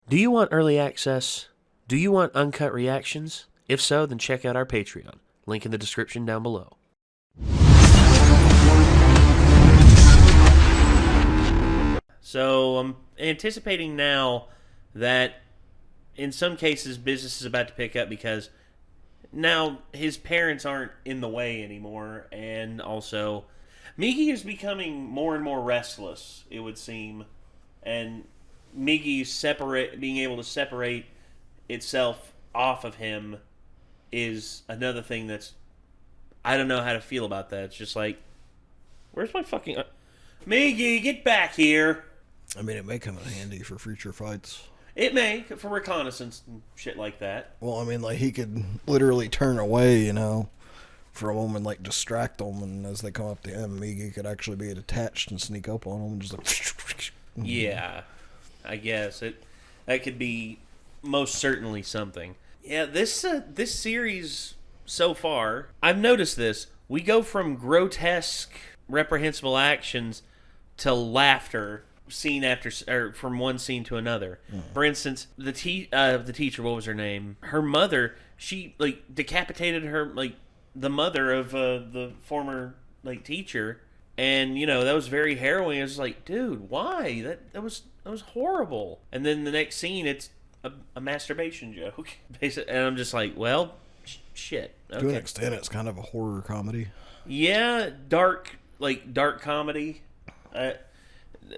Do you want early access? Do you want uncut reactions? If so, then check out our Patreon. Link in the description down below. So I'm anticipating now that in some cases business is about to pick up because now his parents aren't in the way anymore, and also Migi is becoming more and more restless, it would seem, and Migi's being able to separate itself off of him is another thing that's, I don't know how to feel about that. It's just like, where's my fucking Migi, get back here. I mean, it may come in handy for future fights. It may, for reconnaissance and shit like that. Well, I mean, like, he could literally turn away, you know, for a moment, like, distract them, and as they come up to him, Migi could actually be detached and sneak up on them, just like... Yeah, I guess. That could be most certainly something. Yeah, this series so far, I've noticed this. We go from grotesque, reprehensible actions to laughter scene after, or from one scene to another. For instance, the teacher, what was her name? Her mother, she like decapitated her, like the mother of the former like teacher, and you know that was very harrowing. I was like, dude, why? That was horrible. And then the next scene, it's a masturbation joke, basically, and I'm just like, well, shit. Okay. To an extent, it's kind of a horror comedy. Yeah, dark comedy.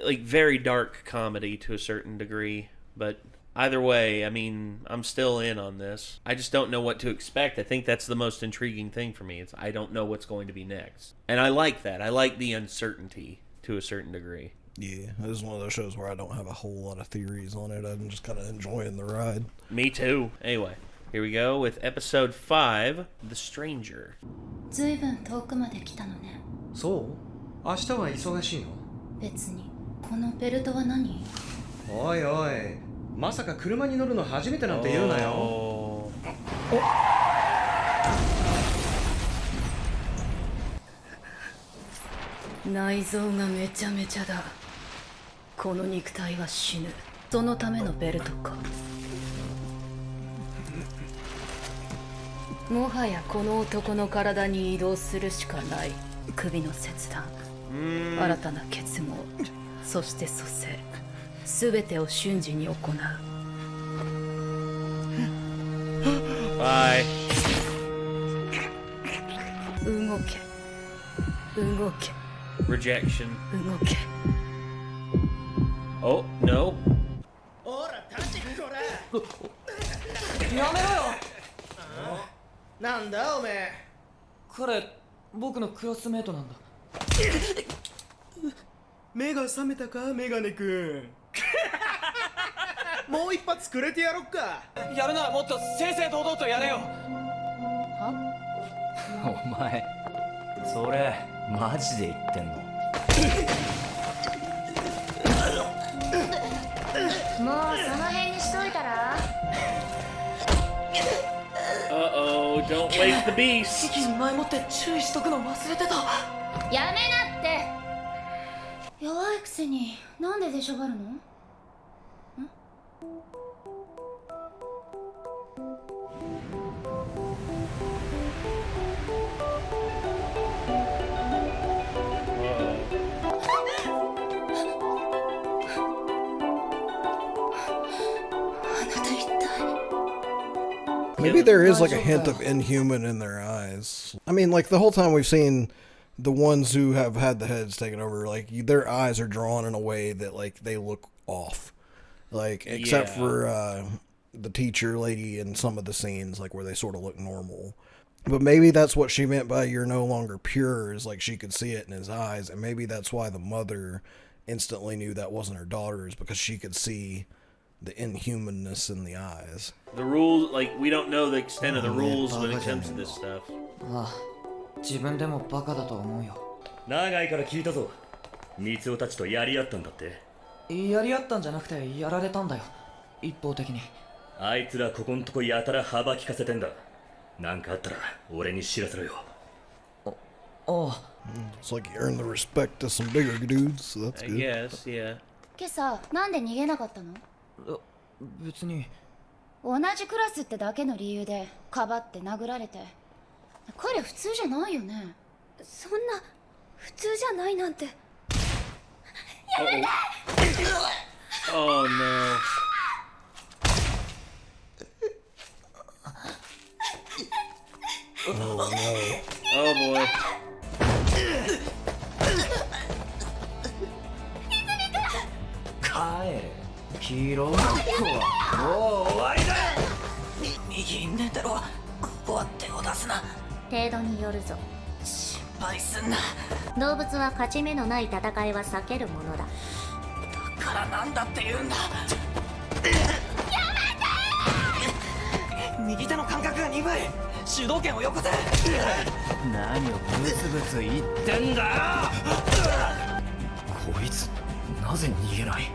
Like very dark comedy to a certain degree, but either way, I mean, I'm still in on this. I just don't know what to expect. I think that's the most intriguing thing for me. I don't know what's going to be next. And I like that. I like the uncertainty to a certain degree. Yeah, this is one of those shows where I don't have a whole lot of theories on it. I'm just kind of enjoying the ride. Me too. Anyway, here we go with episode 5, The Stranger. ずいぶん遠くまで来たのね。そう？明日は忙しいの？別に。このベルトは何？おいおい、まさか車に乗るの初めてなんて言うなよ。内臓がめちゃめちゃだ。この肉体は死ぬ。そのためのベルトか。もはやこの男の体に移動するしかない。首の切断、新たな結合、そして蘇生、すべてを瞬時に行う。Bye. 動け、動け。Rejection. 動け。Oh, no. ほら、立ちこれ。やめろよ。なんだおめえ。彼、僕のクラスメートなんだ。目が覚めたか、メガネ君。もう一発くれてやろっか。やるならもっと正々堂々とやれよ。は？お前、それマジで言ってんの？もうその辺にしといたら。Uh-oh, don't wake the beast. 時期に前もって注意しとくの忘れてた。やめなって。弱いくせになんで出しょがるの？ん？Maybe there is like a hint of inhuman in their eyes. I mean, like the whole time we've seen the ones who have had the heads taken over, like their eyes are drawn in a way that like they look off. Like except for the teacher lady in some of the scenes, like where they sort of look normal. But maybe that's what she meant by "you're no longer pure," is like she could see it in his eyes, and maybe that's why the mother instantly knew that wasn't her daughter's, because she could see the inhumanness in the eyes. The rules, like, we don't know the extent of the rules when it comes to this stuff. ああ、自分でもバカだと思うよ。長いから聞いたぞ。三尾たちとやり合ったんだって。やり合ったんじゃなくてやられたんだよ。一方的に。あいつらここんとこやたら幅利かせてんだ。なんかあったら俺に知らせろよ。ああ。It's like you earn the respect of some bigger dudes, so that's I good. guess, yeah. 今朝なんで逃げなかったの？別に。同じクラスってだけの理由でかばって殴られて。彼普通じゃないよね。そんな普通じゃないなんて。やめて。 Oh no. Oh no. Oh boy. 帰れ黄色の子はもう終わりだ。右に出てろ。ここは手を出すな。程度によるぞ。心配すんな。動物は勝ち目のない戦いは避けるものだ。だからなんだって言うんだ。右手の感覚が鈍い。主導権をよこせ。何をブツブツ言ってんだよ。こいつなぜ逃げない。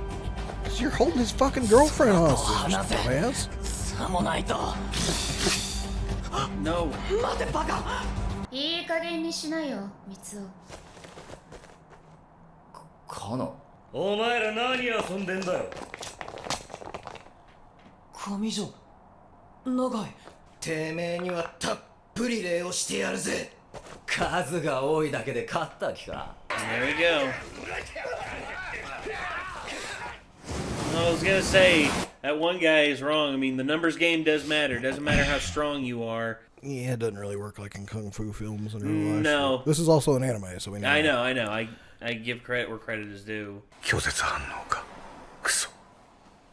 You're holding his fucking girlfriend hostage, dumbass. さもないと。 No. 待てバカ。いい加減にしなよ、ミツオ。カノ。お前ら何遊んでんだよ。上条長い。てめえにはたっぷり礼をしてやるぜ。数が多いだけで勝った気か。 There we go. I was gonna say that one guy is wrong. I mean, the numbers game does matter. Doesn't matter how strong you are. Yeah, it doesn't really work like in kung fu films in real life. No. This is also an anime, so we know. I know. I give credit where credit is due. 拒絶反応か。クソ。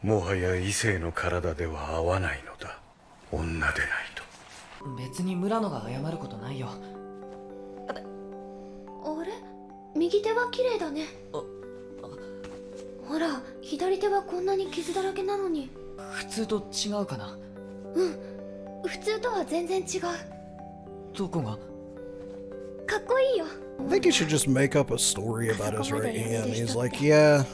もはや異性の体では合わないのだ。女でないと。別に村野が謝ることないよ。あれ右手は綺麗だね。ほら左手はこんなに傷だらけなのに。普通と違うかな。うん、普通とは全然違う。どこが。かっこいいよ。 I think you should just make up a story about his right hand. He's like, yeah.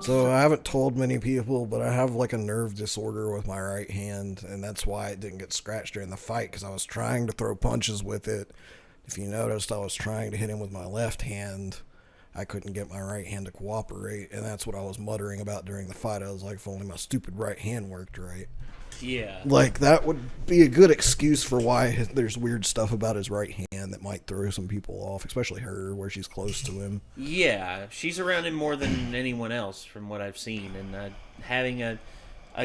So I haven't told many people, but I have like a nerve disorder with my right hand, and that's why it didn't get scratched during the fight, because I was trying to throw punches with it. If you noticed, I was trying to hit him with my left hand. I couldn't get my right hand to cooperate, and that's what I was muttering about during the fight. I was like, if only my stupid right hand worked right. Yeah. Like, that would be a good excuse for why there's weird stuff about his right hand that might throw some people off, especially her, where she's close to him. Yeah, she's around him more than anyone else from what I've seen, and having a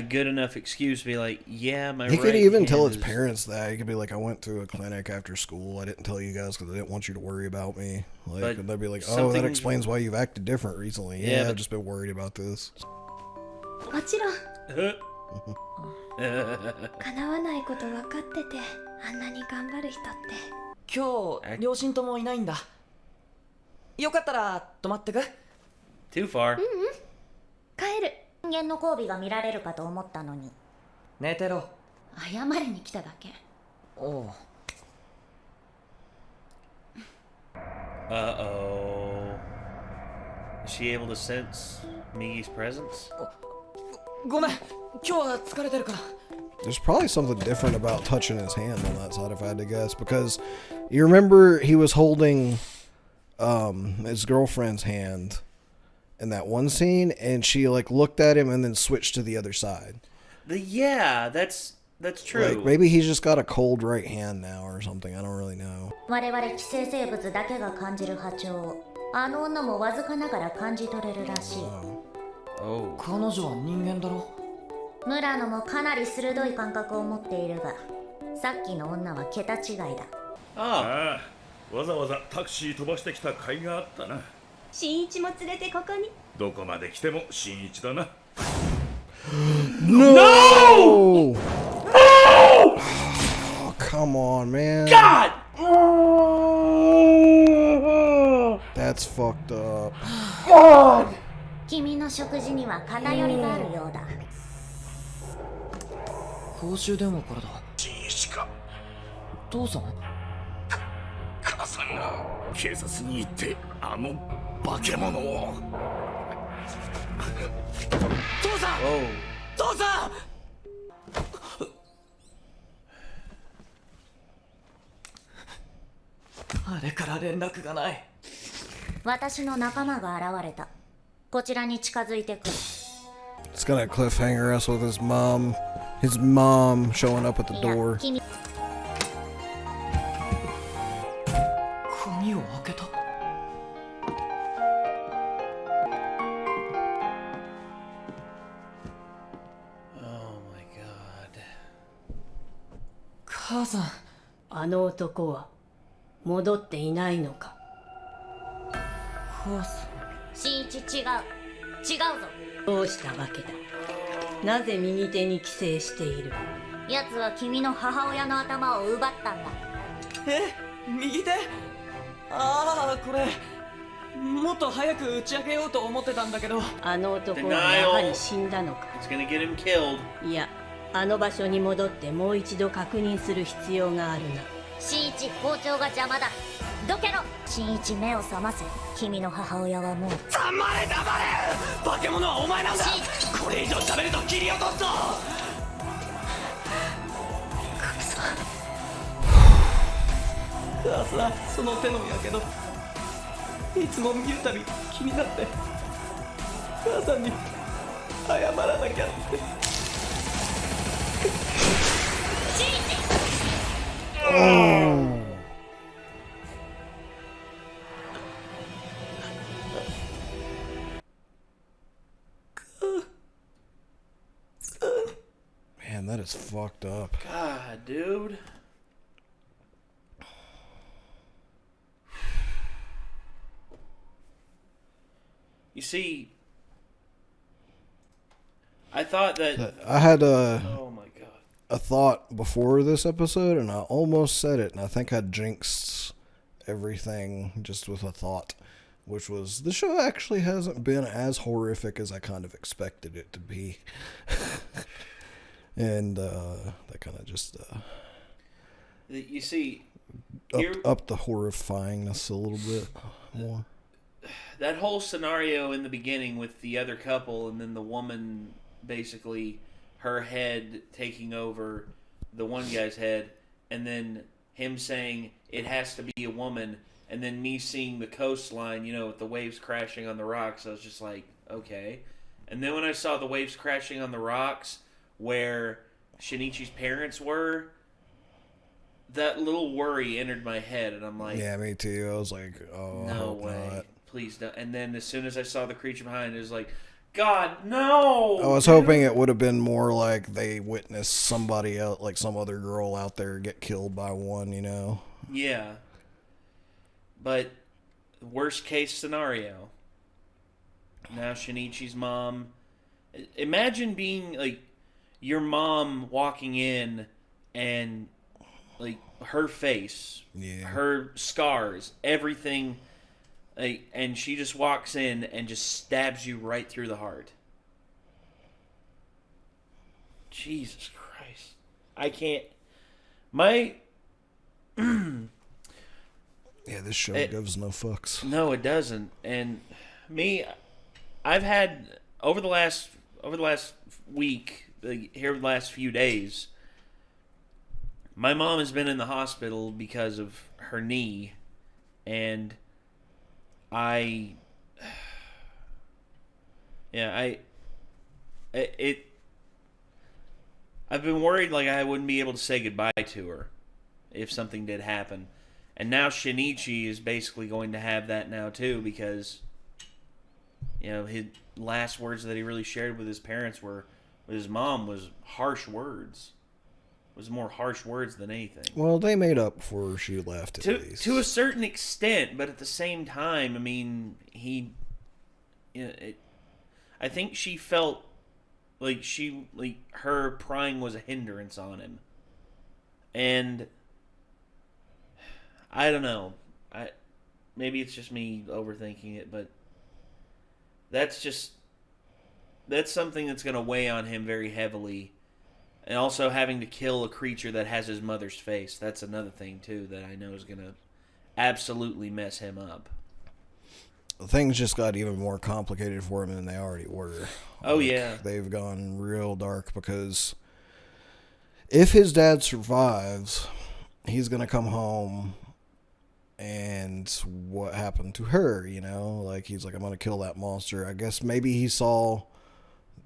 good enough excuse to be like, yeah, my He right could even tell hand his is... parents that. He could be like, I went to a clinic after school. I didn't tell you guys because I didn't want you to worry about me. Like, But and they'd be like, oh, something- that explains why you've acted different recently. Yeah, Yeah, but- I've just been worried about this. もちろん叶わないこと分かっててあんなに頑張る人って。今日両親ともいないんだ。よかったら泊まってく。 Too far. 帰る。人間の交尾が見られるかと思ったのに。寝てろ。謝りに来ただけ。おう。Uh-oh. Is she able to sense Migi's presence? ごめん、今日は疲れてるから。 There's probably something different about touching his hand on that side, if I had to guess, because you remember he was holding his girlfriend's hand in that one scene, and she like looked at him and then switched to the other side. Yeah, that's true. Like maybe he's just got a cold right hand now or something. I don't really know. 我々寄生生物だけが感じる波長、あの女もわずかながら感じ取れるらしい。Oh. 彼女は人間だろ。村野もかなり鋭い感覚を持っているが、さっきの女は桁違いだ。ああ、わざわざタクシー飛ばしてきた甲斐があったな。新一も連れてここに。どこまで来ても新一だな。No! Oh, come on, man. God! That's fucked up. God! 君の食事には偏りがあるようだ。公衆電話からだ。新一か。父さん？母さんが警察に行ってあの化け物を。父さん！ Oh. 父さん！あれから連絡がない。私の仲間が現れた。こちらに近づいてくる。It's gonna cliffhanger us with his mom. His mom showing up at the door. 鍵を開けた。Oh my god. 母さん。あの男は戻っていないのか。母さん。新一違う。違うぞ。どうしたわけだ。なぜ右手に寄生している。奴は君の母親の頭を奪ったんだ。右手。ああ、これもっと早く打ち明けようと思ってたんだけど。あの男はやはり死んだのか。It's gonna get him killed. いや、あの場所に戻ってもう一度確認する必要があるな。新一、校長が邪魔だ。どけろ。新一、目を覚ませ。君の母親はもう。黙れ黙れ。化け物はお前なんだ。これ以上喋ると切り落とすぞ。母さん、その手のやけどいつも見るたび気になって母さんに謝らなきゃって。Man, that is fucked up. God, dude. You see, I thought that I had oh my god, a thought before this episode, and I almost said it, and I think I jinxed everything just with a thought, which was the show actually hasn't been as horrific as I kind of expected it to be. And that kind of just you see, up the horrifyingness a little bit more. That whole scenario in the beginning with the other couple, and then the woman basically her head taking over the one guy's head, and then him saying it has to be a woman, and then me seeing the coastline, you know, with the waves crashing on the rocks, I was just like, okay. And then when I saw the waves crashing on the rocks where Shinichi's parents were, that little worry entered my head, and I'm like, yeah, me too. I was like, oh, no way. not. Please don't. And then as soon as I saw the creature behind it, was like, God, no! I was hoping it would have been more like they witnessed somebody else, like some other girl out there get killed by one, you know? Yeah. But, worst case scenario. Now Shinichi's mom. Imagine being, like, your mom walking in and, like, her face, her scars, everything. And she just walks in and just stabs you right through the heart. Jesus Christ. I can't. Yeah, this show gives no fucks. No, it doesn't. And me, I've had, over the last week, here the last few days, my mom has been in the hospital because of her knee. And I've been worried like I wouldn't be able to say goodbye to her if something did happen. And now Shinichi is basically going to have that now too, because, you know, his last words that he really shared with his parents were, with his mom, was harsh words. It was more harsh words than anything. Well, they made up before she left, at least. To a certain extent, but at the same time, I mean, I think she felt like her prying was a hindrance on him. And I don't know. Maybe it's just me overthinking it, but that's something that's going to weigh on him very heavily. And also having to kill a creature that has his mother's face. That's another thing, too, that I know is going to absolutely mess him up. Things just got even more complicated for him than they already were. Oh, yeah. They've gone real dark because if his dad survives, he's going to come home and what happened to her, you know? Like, he's like, I'm going to kill that monster. I guess maybe he saw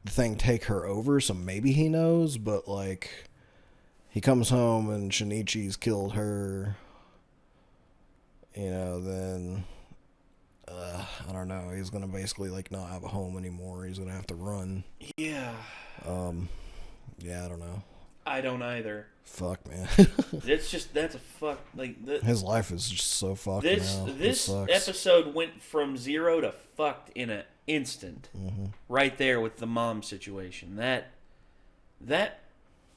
the thing take her over, so maybe he knows, but like he comes home and Shinichi's killed her, then I don't know, he's gonna basically like not have a home anymore. He's gonna have to run. Yeah. Yeah, I don't know. I don't either. Fuck, man. That's a fuck. Like his life is just so fucked now. This episode went from 0 to fucked in an instant. Mm-hmm. Right there with the mom situation. That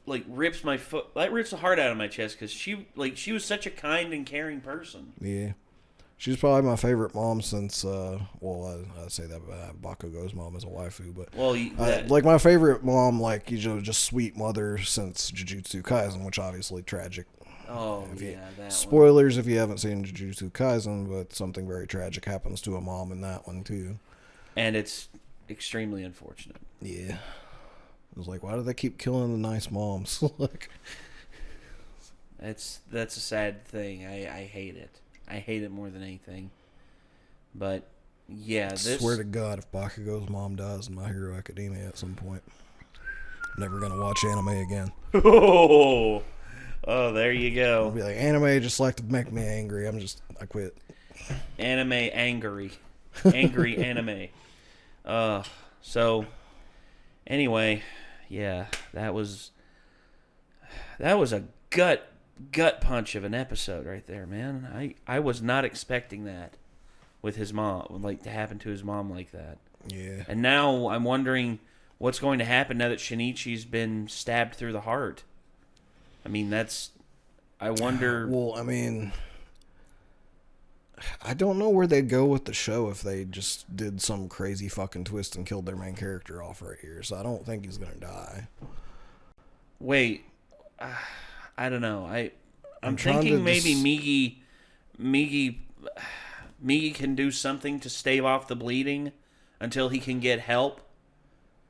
like rips the heart out of my chest, because she was such a kind and caring person. Yeah. She's probably my favorite mom since, I'd say that Bakugo's mom is a waifu, but like my favorite mom, like, just sweet mother since Jujutsu Kaisen, which obviously tragic. Oh, that spoilers if you haven't seen Jujutsu Kaisen, but something very tragic happens to a mom in that one too. And it's extremely unfortunate. Yeah. It was like, why do they keep killing the nice moms? Like, that's a sad thing. I hate it. I hate it more than anything. But yeah, I swear to God, if Bakugo's mom dies in My Hero Academia at some point, I'm never gonna watch anime again. Oh, there you go. I'll be like, anime just like to make me angry. I quit. Anime angry anime. So anyway, yeah, that was a gut punch of an episode right there, man. I was not expecting that with his mom, like to happen to his mom like that. Yeah. And now I'm wondering what's going to happen now that Shinichi's been stabbed through the heart. I mean, I wonder. Well, I mean, I don't know where they'd go with the show if they just did some crazy fucking twist and killed their main character off right here. So I don't think he's gonna die. Wait. I don't know. I'm thinking maybe Migi can do something to stave off the bleeding until he can get help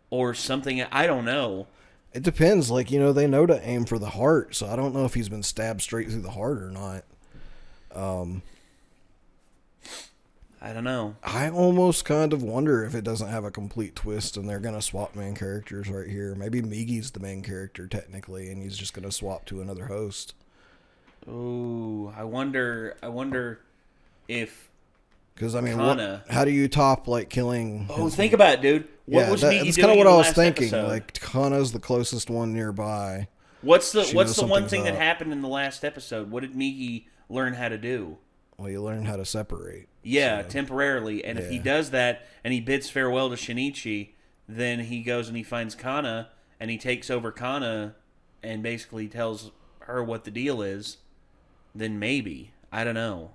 or something. I don't know. It depends. Like, they know to aim for the heart, so I don't know if he's been stabbed straight through the heart or not. I don't know. I almost kind of wonder if it doesn't have a complete twist and they're going to swap main characters right here. Maybe Migi's the main character technically, and he's just going to swap to another host. Ooh, I wonder if... Because, I mean, how do you top, like, killing... think about it, dude. What was Migi doing? That's kind of what I was thinking. Episode? Like, Kana's the closest one nearby. What's the one thing that happened in the last episode? What did Migi learn how to do? Well, you learn how to separate. Yeah, so, temporarily. And if he does that and he bids farewell to Shinichi, then he goes and he finds Kana and he takes over Kana and basically tells her what the deal is, then maybe. I don't know.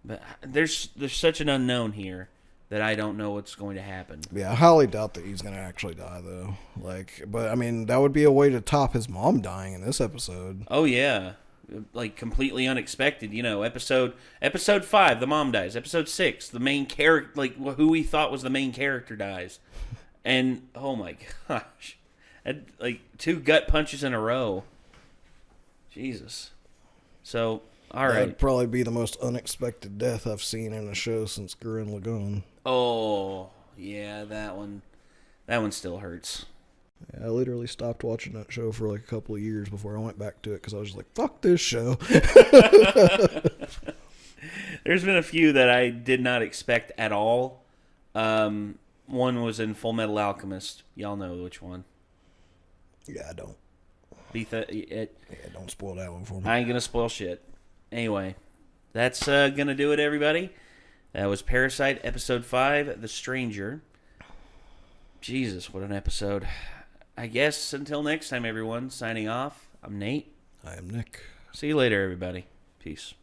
But there's such an unknown here that I don't know what's going to happen. Yeah, I highly doubt that he's going to actually die, though. But, I mean, that would be a way to top his mom dying in this episode. Oh, yeah. Like, completely unexpected, episode 5, the mom dies. Episode 6, the main character, like, who we thought was the main character dies. And, oh my gosh. Like, 2 gut punches in a row. Jesus. So, alright. That'd probably be the most unexpected death I've seen in a show since Gurren Lagann. Oh, yeah, that one still hurts. I literally stopped watching that show for like a couple of years before I went back to it because I was just like, fuck this show. There's been a few that I did not expect at all. One was in Full Metal Alchemist. Y'all know which one. Yeah, I don't. Don't spoil that one for me. I ain't going to spoil shit. Anyway, that's going to do it, everybody. That was Parasyte, Episode 5, The Stranger. Jesus, what an episode. I guess until next time, everyone, signing off. I'm Nate. I am Nick. See you later, everybody. Peace.